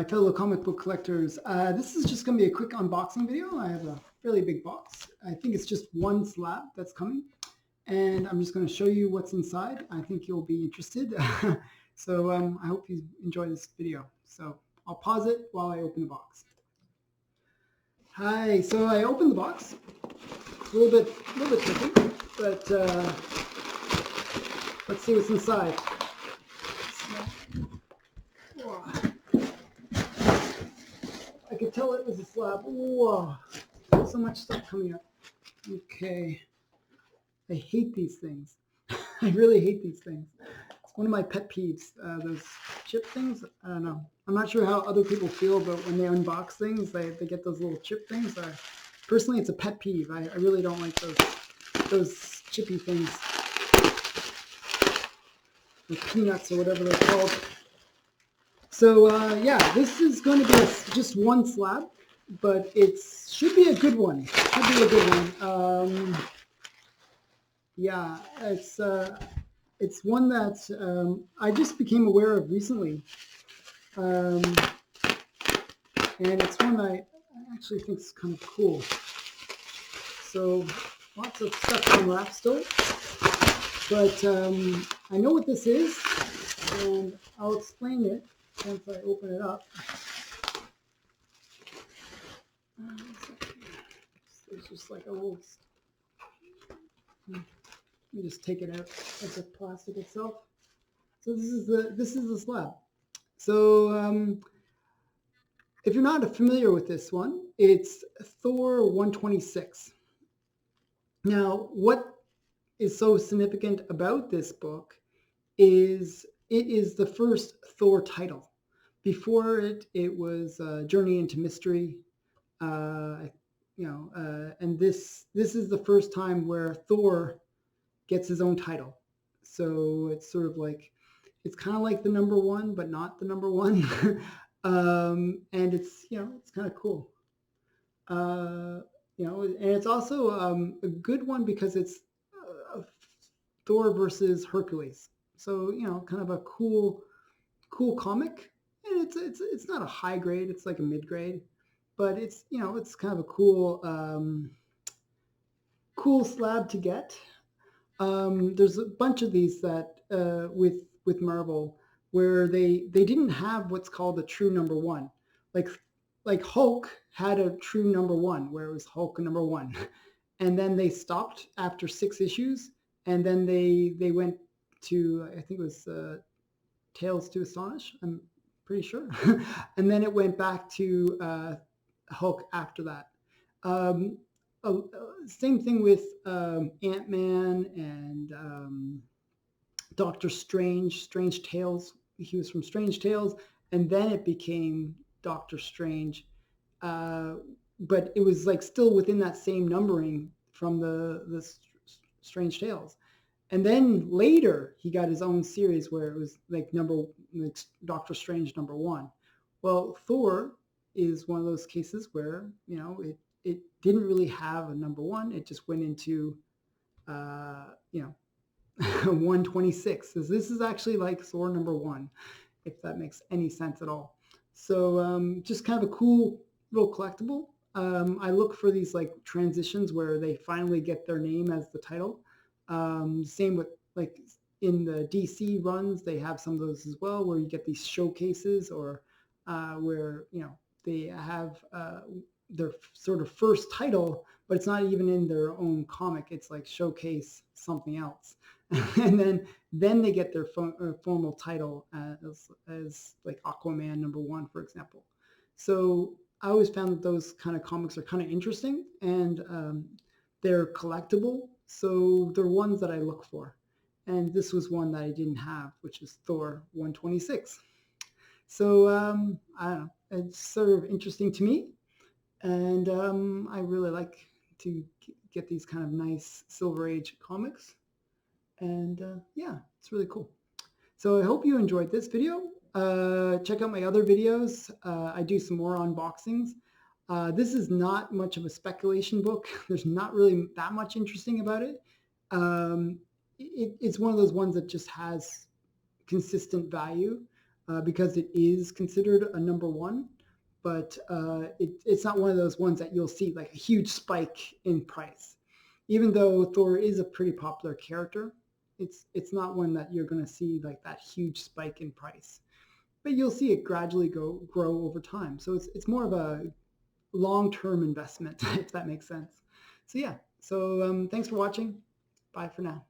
my fellow comic book collectors. This is just going to be a quick unboxing video. I have a fairly big box. I think it's just one slab that's coming, and I'm just going to show you what's inside. I think you'll be interested. So I hope you enjoy this video. So I'll pause it while I open the box. Hi, so I opened the box. It's a little bit tricky, but let's see what's inside. I could tell it was a slab. Whoa, so much stuff coming up. Okay, I hate these things. I really hate these things. It's one of my pet peeves, those chip things. I don't know. I'm not sure how other people feel, but when they unbox things, they get those little chip things. Personally, it's a pet peeve. I really don't like those chippy things. The peanuts or whatever they're called. So yeah, this is going to be just one slab, but it should be a good one. Should be a good one. Yeah, it's one that I just became aware of recently, and it's one I actually think is kind of cool. So lots of stuff unwrapped still, but I know what this is, and I'll explain it once I open it up. It's just like a little. Let me just take it out of the plastic itself. So this is the slab. So if you're not familiar with this one, it's Thor 126. Now, what is so significant about this book is it is the first Thor title. Before it was Journey into Mystery, and this is the first time where Thor gets his own title. So it's sort of like, it's kind of like the number one, but not the number one. And it's, it's kind of cool. And it's also a good one because it's Thor versus Hercules. So, kind of a cool comic. And it's not a high grade, it's like a mid grade, but it's, it's kind of a cool slab to get. There's a bunch of these that with Marvel where they didn't have what's called a true number one. Like Hulk had a true number one where it was Hulk number one, and then they stopped after 6 issues, and then they went to, I think it was Tales to Astonish, I'm pretty sure, and then it went back to Hulk after that. Same thing with Ant-Man and Doctor Strange, Strange Tales. He was from Strange Tales, and then it became Doctor Strange. But it was like still within that same numbering from the Strange Tales. And then later he got his own series where it was like Doctor Strange number one. Well, Thor is one of those cases where, it didn't really have a number one. It just went into, 126. So this is actually like Thor number one, if that makes any sense at all. So just kind of a cool little collectible. I look for these like transitions where they finally get their name as the title. Same with like in the DC runs, they have some of those as well, where you get these showcases or where, they have their sort of first title, but it's not even in their own comic. It's like showcase something else. And then they get their formal title as like Aquaman number one, for example. So I always found that those kind of comics are kind of interesting, and they're collectible. So they're ones that I look for. And this was one that I didn't have, which is Thor 126. So I don't know, it's sort of interesting to me. And I really like to get these kind of nice Silver Age comics. And yeah, it's really cool. So I hope you enjoyed this video. Check out my other videos. I do some more unboxings. This is not much of a speculation book. There's not really that much interesting about it. It's one of those ones that just has consistent value. because it is considered a number one, but it's not one of those ones that you'll see like a huge spike in price. Even though Thor is a pretty popular character, it's not one that you're going to see like that huge spike in price. But you'll see it gradually grow over time. So it's more of a long-term investment, if that makes sense. So yeah, so thanks for watching. Bye for now.